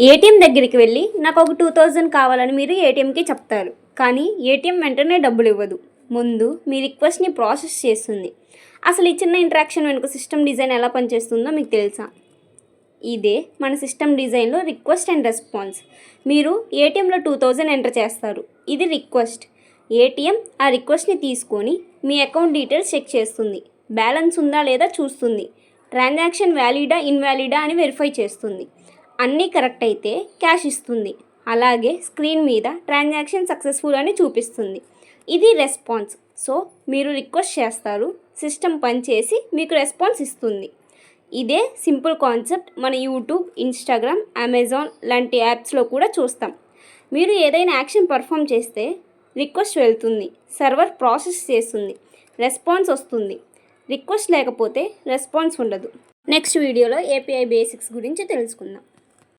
ATM దగ్గరికి వెళ్ళి నాకు ఒక 2000 కావాలని మీరు ఏటీఎంకి చెప్తారు, కానీ ఏటీఎం వెంటనే డబ్బులు ఇవ్వదు. ముందు మీ రిక్వెస్ట్ని ప్రాసెస్ చేస్తుంది. అసలు ఈ చిన్న ఇంటరాక్షన్ వెనుక సిస్టమ్ డిజైన్ ఎలా పనిచేస్తుందో మీకు తెలుసా? ఇదే మన సిస్టమ్ డిజైన్లో రిక్వెస్ట్ అండ్ రెస్పాన్స్. మీరు ఏటీఎంలో 2000 ఎంటర్ చేస్తారు, ఇది రిక్వెస్ట్. ఏటీఎం ఆ రిక్వెస్ట్ని తీసుకొని మీ అకౌంట్ డీటెయిల్స్ చెక్ చేస్తుంది, బ్యాలెన్స్ ఉందా లేదా చూస్తుంది, ట్రాన్సాక్షన్ వ్యాలిడా ఇన్వాలిడా అని వెరిఫై చేస్తుంది. అన్నీ కరెక్ట్ అయితే క్యాష్ ఇస్తుంది, అలాగే స్క్రీన్ మీద ట్రాన్సాక్షన్ సక్సెస్ఫుల్ అని చూపిస్తుంది. ఇది రెస్పాన్స్. సో మీరు రిక్వెస్ట్ చేస్తారు, సిస్టమ్ పనిచేసి మీకు రెస్పాన్స్ ఇస్తుంది. ఇదే సింపుల్ కాన్సెప్ట్ మన యూట్యూబ్, ఇన్స్టాగ్రామ్, అమెజాన్ లాంటి యాప్స్లో కూడా చూస్తాం. మీరు ఏదైనా యాక్షన్ పర్ఫామ్ చేస్తే రిక్వెస్ట్ వెళ్తుంది, సర్వర్ ప్రాసెస్ చేస్తుంది, రెస్పాన్స్ వస్తుంది. రిక్వెస్ట్ లేకపోతే రెస్పాన్స్ ఉండదు. నెక్స్ట్ వీడియోలో ఏపీఐ బేసిక్స్ గురించి తెలుసుకుందాం.